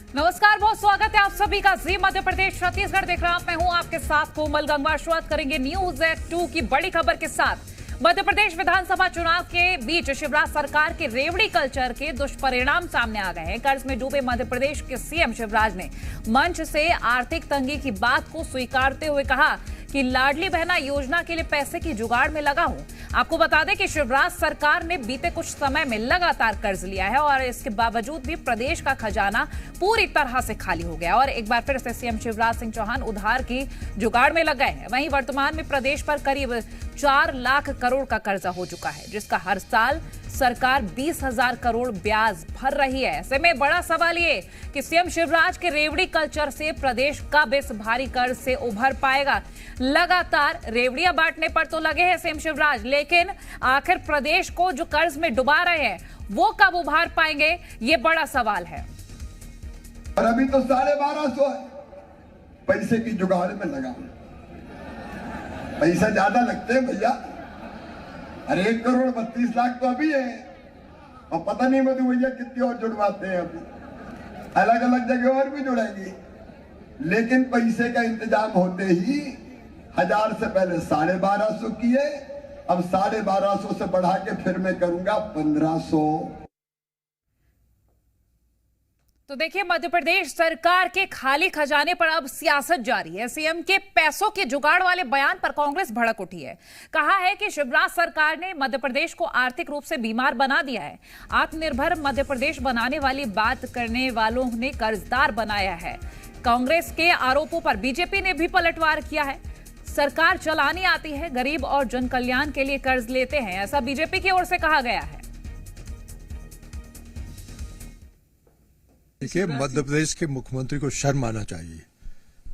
नमस्कार, बहुत स्वागत है आप सभी का जी मध्य प्रदेश छत्तीसगढ़ देख रहा मैं हूं आपके साथ कोमल गंगा। शुरुआत करेंगे न्यूज एक्ट 2 की बड़ी खबर के साथ। मध्य प्रदेश विधानसभा चुनाव के बीच शिवराज सरकार के रेवड़ी कल्चर के दुष्परिणाम सामने आ गए हैं। कर्ज में डूबे मध्य प्रदेश के सीएम शिवराज ने मंच से आर्थिक तंगी की बात को स्वीकारते हुए कहा कि लाडली बहना योजना के लिए पैसे की जुगाड़ में लगा हूं। आपको बता दें कि शिवराज सरकार ने बीते कुछ समय में लगातार कर्ज लिया है और इसके बावजूद भी प्रदेश का खजाना पूरी तरह से खाली हो गया और एक बार फिर से सीएम शिवराज सिंह चौहान उधार की जुगाड़ में लग गए हैं। वहीं वर्तमान में प्रदेश पर करीब 4 लाख करोड़ का कर्जा हो चुका है, जिसका हर साल सरकार 20,000 करोड़ ब्याज भर रही है। ऐसे में बड़ा सवाल ये कि सीएम शिवराज के रेवड़ी कल्चर से प्रदेश कब इस भारी कर्ज से उभर पाएगा। लगातार रेवड़ियां बांटने पर तो लगे हैं सीएम शिवराज, लेकिन आखिर प्रदेश को जो कर्ज में डुबा रहे हैं वो कब उभार पाएंगे, ये बड़ा सवाल है। और अभी तो 1250 है, पैसे की जुगाड़ में लगा। पैसा ज्यादा लगते हैं भैया। अरे 1 करोड़ 32 लाख तो अभी है और पता नहीं मधु भैया कितनी और जुड़वाते हैं। अभी अलग अलग जगह और भी जुड़ेंगी, लेकिन पैसे का इंतजाम होते ही 1000 से पहले 1250 किए, अब 1250 से बढ़ा के फिर मैं करूंगा 1500। तो देखिए, मध्य प्रदेश सरकार के खाली खजाने पर अब सियासत जारी है। सीएम के पैसों के जुगाड़ वाले बयान पर कांग्रेस भड़क उठी है। कहा है कि शिवराज सरकार ने मध्य प्रदेश को आर्थिक रूप से बीमार बना दिया है। आत्मनिर्भर मध्य प्रदेश बनाने वाली बात करने वालों ने कर्जदार बनाया है। कांग्रेस के आरोपों पर बीजेपी ने भी पलटवार किया है। सरकार चलानी आती है, गरीब और जन कल्याण के लिए कर्ज लेते हैं, ऐसा बीजेपी की ओर से कहा गया है। देखिए, मध्य प्रदेश के मुख्यमंत्री को शर्म आना चाहिए।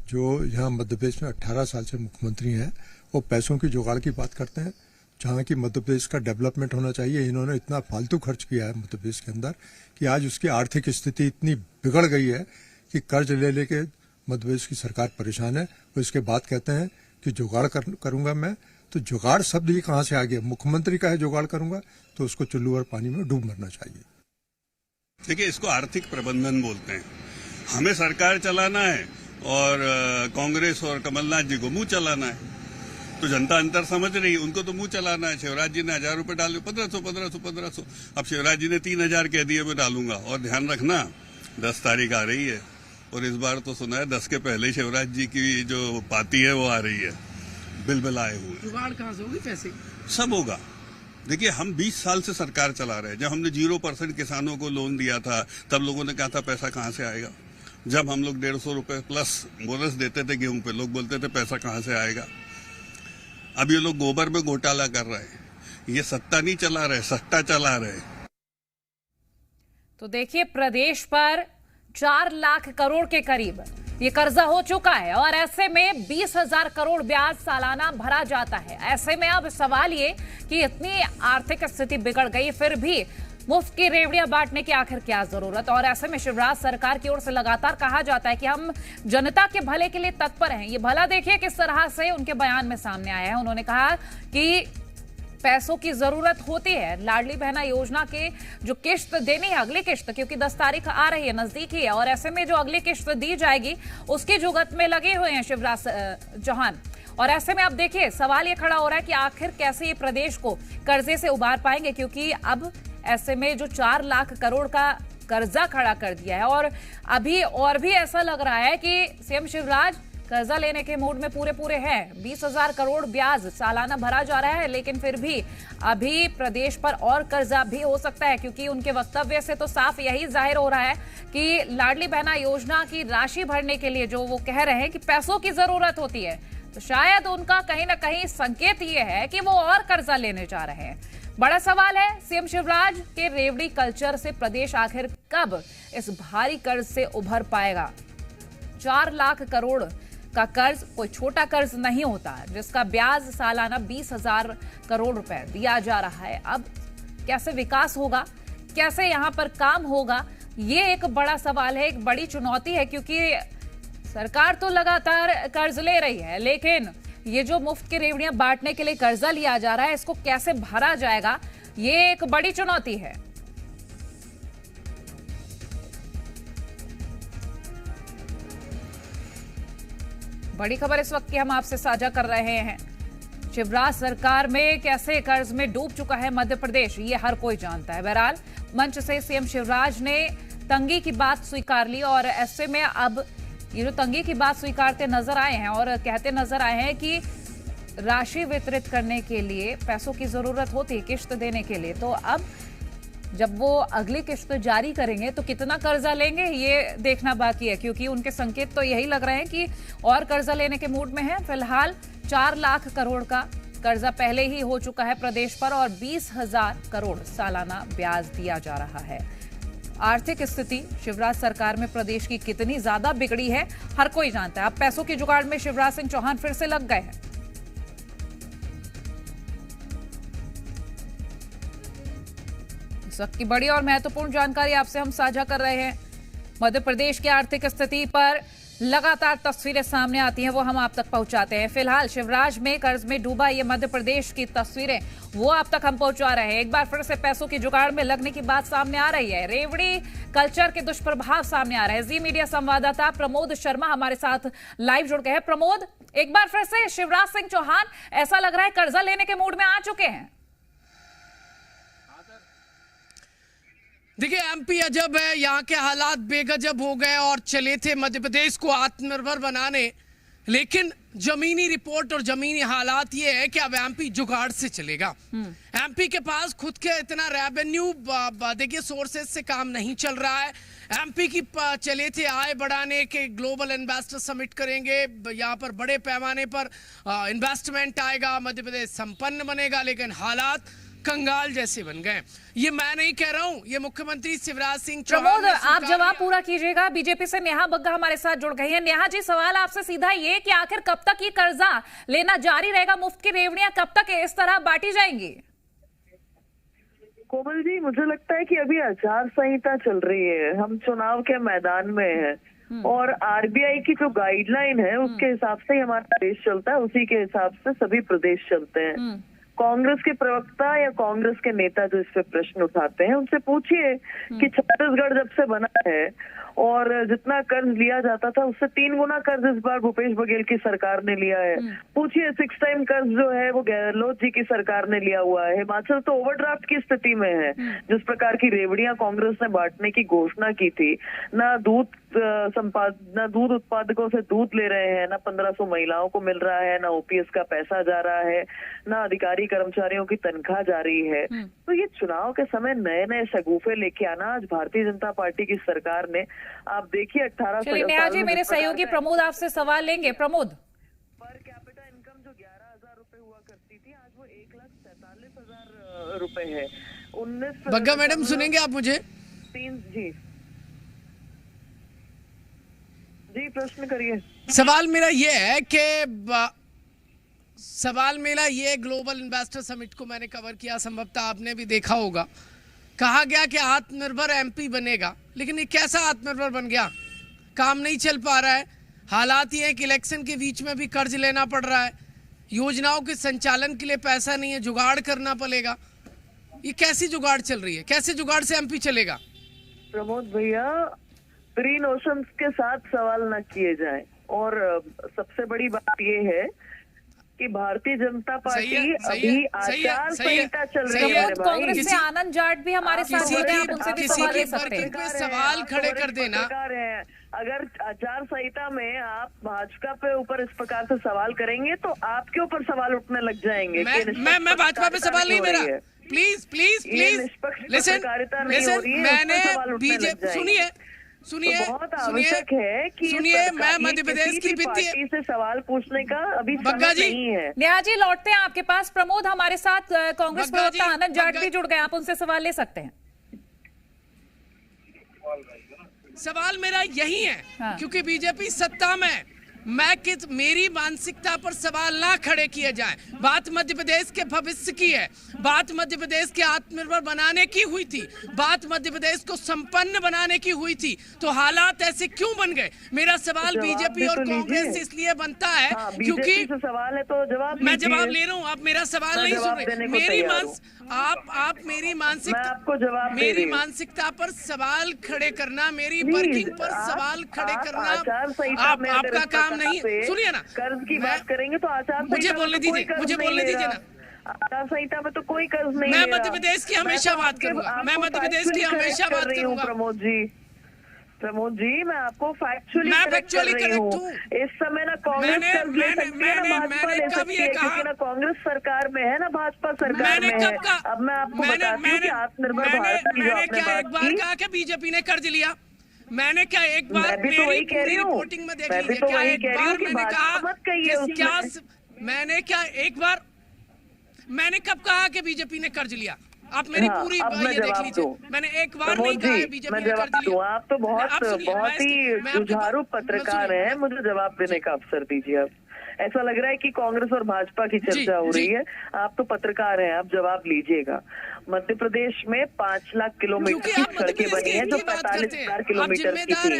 जो यहाँ मध्य प्रदेश में 18 साल से मुख्यमंत्री हैं, वो पैसों की जुगाड़ की बात करते हैं, जहाँ की मध्य प्रदेश का डेवलपमेंट होना चाहिए। इन्होंने इतना फालतू खर्च किया है मध्य प्रदेश के अंदर कि आज उसकी आर्थिक स्थिति इतनी बिगड़ गई है कि कर्ज ले लेके मध्य प्रदेश की सरकार परेशान है। वो इसके बाद कहते हैं कि जुगाड़ करूंगा मैं। तो जुगाड़ शब्द ही कहाँ से आ गया? मुख्यमंत्री का है जुगाड़ करूंगा, तो उसको चुल्लू और पानी में डूब मरना चाहिए। देखिए, इसको आर्थिक प्रबंधन बोलते हैं। हमें सरकार चलाना है और कांग्रेस और कमलनाथ जी को मुंह चलाना है। तो जनता अंतर समझ रही है, उनको तो मुंह चलाना है। शिवराज जी ने 1000 रुपए डाले, 1500। अब शिवराज जी ने 3000 कह दिए मैं डालूंगा। और ध्यान रखना, 10 तारीख आ रही है और इस बार तो सुना है 10 के पहले ही शिवराज जी की जो पाती है वो आ रही है, बिल आए हुए। जुगाड़ कहाँ से होगी? पैसे सब होगा। देखिए, हम 20 साल से सरकार चला रहे हैं। जब हमने 0% किसानों को लोन दिया था, तब लोगों ने कहा था पैसा कहाँ से आएगा। जब हम लोग 150 रुपए प्लस बोनस देते थे गेहूं पे, लोग बोलते थे पैसा कहाँ से आएगा। अब ये लोग गोबर में घोटाला कर रहे हैं। ये सत्ता नहीं चला रहे, सट्टा चला रहे। तो देखिए, प्रदेश पर 4 लाख करोड़ के करीब ये कर्जा हो चुका है और ऐसे में 20,000 करोड़ ब्याज सालाना भरा जाता है। ऐसे में अब सवाल ये कि इतनी आर्थिक स्थिति बिगड़ गई, फिर भी मुफ्त की रेवड़ियां बांटने की आखिर क्या जरूरत। और ऐसे में शिवराज सरकार की ओर से लगातार कहा जाता है कि हम जनता के भले के लिए तत्पर हैं। ये भला देखिए किस तरह से उनके बयान में सामने आया है। उन्होंने कहा कि पैसों की जरूरत होती है। लाडली बहना योजना के जो किश्त देनी है, अगली किश्त, क्योंकि 10 तारीख आ रही है, नजदीक ही है, और ऐसे में जो अगली किश्त दी जाएगी उसकी जुगत में लगे हुए हैं शिवराज चौहान। और ऐसे में अब देखिए, सवाल ये खड़ा हो रहा है कि आखिर कैसे ये प्रदेश को कर्जे से उबार पाएंगे, क्योंकि अब ऐसे में जो 4 लाख करोड़ का कर्जा खड़ा कर दिया है और अभी और भी ऐसा लग रहा है कि सीएम शिवराज कर्जा लेने के मूड में पूरे हैं। 20,000 करोड़ ब्याज सालाना भरा जा रहा है, लेकिन फिर भी अभी प्रदेश पर और कर्जा भी हो सकता है, क्योंकि उनके वक्तव्य से तो साफ यही जाहिर हो रहा है कि लाडली बहना योजना की राशि भरने के लिए जो वो कह रहे हैं कि पैसों की जरूरत होती है, तो शायद उनका कहीं ना कहीं संकेत ये है कि वो और कर्जा लेने जा रहे हैं। बड़ा सवाल है, सीएम शिवराज के रेवड़ी कल्चर से प्रदेश आखिर कब इस भारी कर्ज से उभर पाएगा। 4 लाख करोड़ का कर्ज कोई छोटा कर्ज नहीं होता, जिसका ब्याज सालाना 20,000 करोड़ रुपए दिया जा रहा है। अब कैसे विकास होगा, कैसे यहां पर काम होगा, ये एक बड़ा सवाल है, एक बड़ी चुनौती है, क्योंकि सरकार तो लगातार कर्ज ले रही है, लेकिन ये जो मुफ्त की रेवड़ियां बांटने के लिए कर्जा लिया जा रहा है, इसको कैसे भरा जाएगा, ये एक बड़ी चुनौती है। बड़ी खबर इस वक्त की हम आपसे साझा कर रहे हैं। शिवराज सरकार में कैसे कर्ज में डूब चुका है मध्य प्रदेश, ये हर कोई जानता है। बहरहाल मंच से सीएम शिवराज ने तंगी की बात स्वीकार ली और ऐसे में अब ये जो तंगी की बात स्वीकारते नजर आए हैं और कहते नजर आए हैं कि राशि वितरित करने के लिए पैसों की जरूरत होती है किश्त देने के लिए। तो अब जब वो अगली किश्त जारी करेंगे तो कितना कर्जा लेंगे ये देखना बाकी है, क्योंकि उनके संकेत तो यही लग रहे हैं कि और कर्जा लेने के मूड में है। फिलहाल 4 लाख करोड़ का कर्जा पहले ही हो चुका है प्रदेश पर और 20,000 करोड़ सालाना ब्याज दिया जा रहा है। आर्थिक स्थिति शिवराज सरकार में प्रदेश की कितनी ज्यादा बिगड़ी है हर कोई जानता है। अब पैसों की जुगाड़ में शिवराज सिंह चौहान फिर से लग गए हैं। इस वक्त की बड़ी और महत्वपूर्ण जानकारी आपसे हम साझा कर रहे हैं। मध्य प्रदेश की आर्थिक स्थिति पर लगातार तस्वीरें सामने आती हैं, वो हम आप तक पहुंचाते हैं। फिलहाल शिवराज में कर्ज में डूबा ये मध्य प्रदेश की तस्वीरें वो आप तक हम पहुंचा रहे हैं। एक बार फिर से पैसों की जुगाड़ में लगने की बात सामने आ रही है। रेवड़ी कल्चर के दुष्प्रभाव सामने आ रहे हैं। जी मीडिया संवाददाता प्रमोद शर्मा हमारे साथ लाइव जुड़ गए हैं। प्रमोद, एक बार फिर से शिवराज सिंह चौहान ऐसा लग रहा है कर्जा लेने के मूड में आ चुके हैं। देखिए, एमपी अजब है, यहाँ के हालात बेगजब हो गए और चले थे मध्य प्रदेश को आत्मनिर्भर बनाने, लेकिन जमीनी रिपोर्ट और जमीनी हालात ये है कि अब एमपी जुगाड़ से चलेगा। एमपी के पास खुद के इतना रेवेन्यू देखिए सोर्सेज से काम नहीं चल रहा है। एमपी की चले थे आय बढ़ाने के ग्लोबल इन्वेस्टर समिट करेंगे, यहाँ पर बड़े पैमाने पर इन्वेस्टमेंट आएगा, मध्य प्रदेश संपन्न बनेगा, लेकिन हालात कंगाल जैसे बन गए। ये मैं नहीं कह रहा हूं, ये मुख्यमंत्री शिवराज सिंह चौहान। प्रमोद, आप जवाब पूरा कीजिएगा। बीजेपी से नेहा बग्गा हमारे साथ जुड़ गई है। नेहा जी, सवाल आपसे सीधा ये कि आखिर कब तक ये कर्जा लेना जारी रहेगा? मुफ्त की रेवड़ियां कब तक इस तरह बांटी जाएंगी? कोमल जी, मुझे लगता है कि अभी आचार संहिता चल रही है, हम चुनाव के मैदान में हैं और आरबीआई की जो गाइडलाइन है उसके हिसाब से ही हमारा देश चलता है, उसी के हिसाब से सभी प्रदेश चलते हैं। कांग्रेस के प्रवक्ता या कांग्रेस के नेता जो इस पे प्रश्न उठाते हैं उनसे पूछिए कि छत्तीसगढ़ जब से बना है और जितना कर्ज लिया जाता था उससे 3 गुना कर्ज इस बार भूपेश बघेल की सरकार ने लिया है। पूछिए 6 टाइम कर्ज जो है वो गहलोत जी की सरकार ने लिया हुआ है। हिमाचल तो ओवरड्राफ्ट की स्थिति में है। जिस प्रकार की रेवड़ियां कांग्रेस ने बांटने की घोषणा की थी, ना दूध उत्पादकों से दूध ले रहे हैं, ना 1500 महिलाओं को मिल रहा है, ना ओपीएस का पैसा जा रहा है, ना अधिकारी कर्मचारियों की तनख्वाह जा रही है। तो ये चुनाव के समय नए नए शगुफे लेके आना आज भारतीय जनता पार्टी की सरकार ने, आप देखिए 18 नेहा जी, मेरे सहयोगी प्रमोद आपसे सवाल लेंगे। प्रमोद, पर कैपिटा इनकम जो 11,000 रुपए हुआ करती थी आज वो 1,47,000 रुपए है। 19 बग्गा मैडम सुनेंगे आप मुझे? 3 जी प्रश्न करिए। सवाल मेरा ये ग्लोबल इन्वेस्टर समिट को मैंने कवर किया, संभवतः आपने भी देखा होगा। कहा गया कि आत्मनिर्भर एमपी बनेगा, लेकिन ये कैसा आत्मनिर्भर बन गया? काम नहीं चल पा रहा है। हालात ये है कि इलेक्शन के बीच में भी कर्ज लेना पड़ रहा है, योजनाओं के संचालन के लिए पैसा नहीं है, जुगाड़ करना पड़ेगा। ये कैसी जुगाड़ चल रही है? कैसे जुगाड़ से एमपी चलेगा? प्रमोद भैया, प्री नोशंस के साथ सवाल न किए जाएं। और सबसे बड़ी बात ये है कि भारतीय जनता पार्टी अभी आचार संहिता चल रही है। कांग्रेस से आनंद जाट भी हमारे साथ जुड़ गए, आप उनसे भी सवाल ले सकते हैं। सवाल खड़े कर देना। अगर आचार संहिता में आप भाजपा पे ऊपर इस प्रकार से सवाल करेंगे तो आपके ऊपर सवाल उठने लग जाएंगे। मैं भाजपा पे सवाल नहीं मेरा, प्लीज प्लीज प्लीज लिसन, मैंने बीजेपी सुनिए, बहुत आवश्यक है कि मैं मध्य प्रदेश की वित्तीय से सवाल पूछने का अभी बग्गा जी नहीं है। नेहा जी, लौटते हैं आपके पास। प्रमोद, हमारे साथ कांग्रेस प्रवक्ता आनंद जाट भी जुड़ गए, आप उनसे सवाल ले सकते हैं। सवाल मेरा यही है, हाँ। क्योंकि बीजेपी सत्ता में, मेरी मानसिकता पर सवाल ना खड़े किए जाएं। बात मध्य प्रदेश के भविष्य की है, बात मध्य प्रदेश के आत्मनिर्भर बनाने की हुई थी, बात मध्य प्रदेश को संपन्न बनाने की हुई थी। तो हालात ऐसे क्यों बन गए? मेरा सवाल बीजेपी और कांग्रेस इसलिए बनता है क्योंकि सवाल है तो जवाब मैं जवाब ले रहा हूँ, आप मेरा सवाल नहीं सुन रहे। मेरी मानसिकता पर सवाल खड़े करना, मेरी वर्किंग पर सवाल खड़े करना आपका काम काम नहीं है। सुनिए ना, कर्ज की बात करेंगे तो आचार मुझे बोलने दीजिए, मुझे बोलने दीजिए ना। आचार संहिता में तो कोई कर्ज नहीं। मैं मध्य प्रदेश की हमेशा बात करूंगा, मैं मध्य प्रदेश की हमेशा बात करूंगा। प्रमोद जी, मैं आपको फैक्चुअली करेक्ट हूँ। इस समय ना कांग्रेस कर्ज ले सकती है ना भाजपा ले सकती है, क्योंकि ना कांग्रेस सरकार में है ना भाजपा सरकार में है। अब मैं आपको बताती हूँ कि आत्मनिर्भर भारत की जो आपने क्या एक बात बार की, कहा कि बीजेपी ने कर्ज लिया? मैंने क्या एक बार, मैं भी तो वही कह रही हूँ, रिपोर्टिंग में देख मैं भी लीजिए, तो क्या वही एक कह रही बार हूँ कि मैंने कहा मत कहिए कि क्या, उसमें। मैंने क्या एक बार, मैंने कब कहा कि बीजेपी ने कर्ज लिया? आप मेरी पूरी ये देख लीजिए, मैंने एक बार नहीं कहा है बीजेपी ने कर्ज लिया। आप तो बहुत ही जुझारू पत्रकार हैं, मुझे जवाब देने का अवसर दीजिए। आप ऐसा लग रहा है कि कांग्रेस और भाजपा की चर्चा हो रही है, आप तो पत्रकार हैं, आप जवाब लीजिएगा। मध्य प्रदेश में 5 लाख किलोमीटर की सड़कें बनी हैं जो 45,000 किलोमीटर की थी।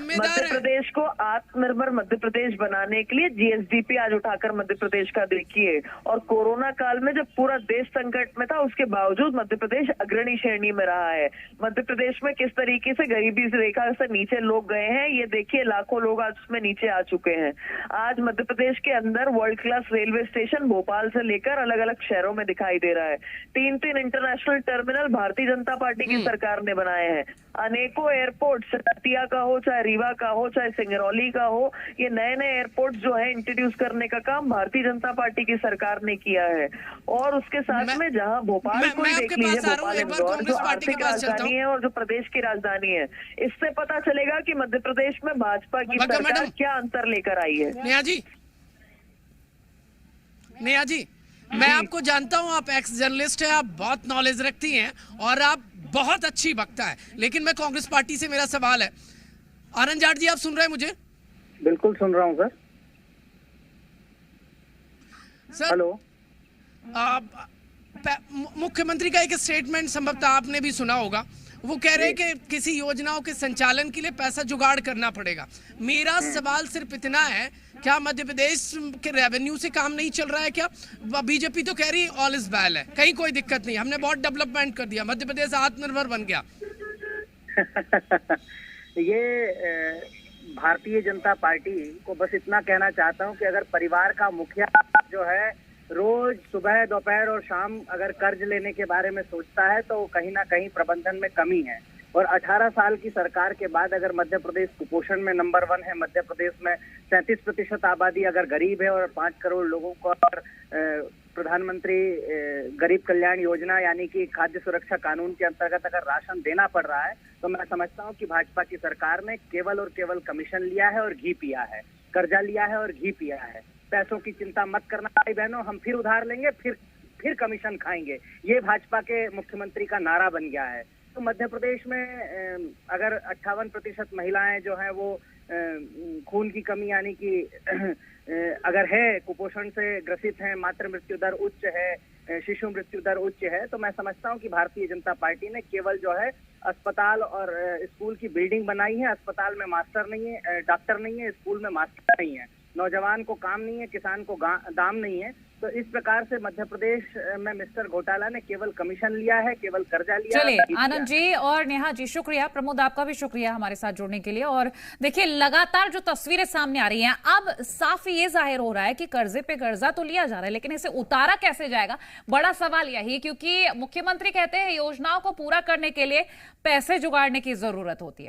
मध्य प्रदेश को आत्मनिर्भर मध्य प्रदेश बनाने के लिए जीएसडीपी आज उठाकर मध्य प्रदेश का देखिए, और कोरोना काल में जब पूरा देश संकट में था उसके बावजूद मध्य प्रदेश अग्रणी श्रेणी में रहा है। मध्य प्रदेश में किस तरीके से गरीबी रेखा से नीचे लोग गए हैं, ये देखिए, लाखों लोग आज उसमें नीचे आ चुके हैं। आज मध्य प्रदेश के अंदर world class railway station Bhopal से लेकर अलग अलग शहरों में दिखाई दे रहा है। 3 international terminal Bharatiya Janata party की सरकार ने बनाए हैं। अनेकों एयरपोर्ट, दतिया का हो, चाहे रीवा का हो, चाहे सिंगरौली का हो, ये नए नए एयरपोर्ट जो है इंट्रोड्यूस करने का काम भारतीय जनता पार्टी की सरकार ने किया है। और उसके साथ में जहां भोपाल को देख लीजिए, भोपाल इंदौर जो आर्थिक राजधानी है और जो प्रदेश की राजधानी है, इससे पता चलेगा कि मध्य प्रदेश में भाजपा की सरकार क्या अंतर लेकर आई है। नेहा जी, मैं आपको जानता हूं, आप एक्स जर्नलिस्ट हैं, आप बहुत नॉलेज रखती हैं और आप बहुत अच्छी वक्ता है, लेकिन मैं कांग्रेस पार्टी से मेरा सवाल है। आनंद जाट जी, आप सुन रहे हैं मुझे? बिल्कुल सुन रहा हूं सर। हेलो। मुख्यमंत्री का एक स्टेटमेंट संभवतः आपने भी सुना होगा, वो कह रहे हैं कि किसी योजनाओं के संचालन के लिए पैसा जुगाड़ करना पड़ेगा। मेरा सवाल सिर्फ इतना है, क्या मध्य प्रदेश के रेवेन्यू से काम नहीं चल रहा है क्या? बीजेपी तो कह रही है ऑल इज वेल है, कहीं कोई दिक्कत नहीं, हमने बहुत डेवलपमेंट कर दिया, मध्य प्रदेश आत्मनिर्भर बन गया। ये भारतीय जनता पार्टी को बस इतना कहना चाहता हूं कि अगर परिवार का मुखिया जो है रोज सुबह, दोपहर और शाम अगर कर्ज लेने के बारे में सोचता है तो कहीं ना कहीं प्रबंधन में कमी है। और 18 साल की सरकार के बाद अगर मध्य प्रदेश कुपोषण में नंबर 1 है, मध्य प्रदेश में 37% आबादी अगर गरीब है और 5 करोड़ लोगों को अगर प्रधानमंत्री गरीब कल्याण योजना यानी कि खाद्य सुरक्षा कानून के अंतर्गत अगर राशन देना पड़ रहा है, तो मैं समझता हूं कि भाजपा की सरकार ने केवल और केवल कमीशन लिया है और घी पिया है, कर्जा लिया है और घी पिया है। पैसों की चिंता मत करना भाई बहनों, हम फिर उधार लेंगे, फिर कमीशन खाएंगे, ये भाजपा के मुख्यमंत्री का नारा बन गया है। तो मध्य प्रदेश में अगर 58% महिलाएं जो हैं वो खून की कमी यानी कि अगर है, कुपोषण से ग्रसित हैं, मातृ मृत्यु दर उच्च है, शिशु मृत्यु दर उच्च है, तो मैं समझता हूं कि भारतीय जनता पार्टी ने केवल जो है अस्पताल और स्कूल की बिल्डिंग बनाई है। अस्पताल में मास्टर नहीं है, डॉक्टर नहीं है, स्कूल में मास्टर नहीं है, नौजवान को काम नहीं है, किसान को दाम नहीं है। तो इस प्रकार से मध्य प्रदेश में मिस्टर घोटाला ने केवल कमीशन लिया है, केवल कर्जा लिया है। चलिए आनंद जी और नेहा जी शुक्रिया, प्रमोद आपका भी शुक्रिया हमारे साथ जुड़ने के लिए। और देखिए, लगातार जो तस्वीरें सामने आ रही हैं, अब साफ ये जाहिर हो रहा है कि कर्जे पे कर्जा तो लिया जा रहा है, लेकिन इसे उतारा कैसे जाएगा, बड़ा सवाल यही, क्योंकि मुख्यमंत्री कहते हैं योजनाओं को पूरा करने के लिए पैसे जुगाड़ने की जरूरत होती है।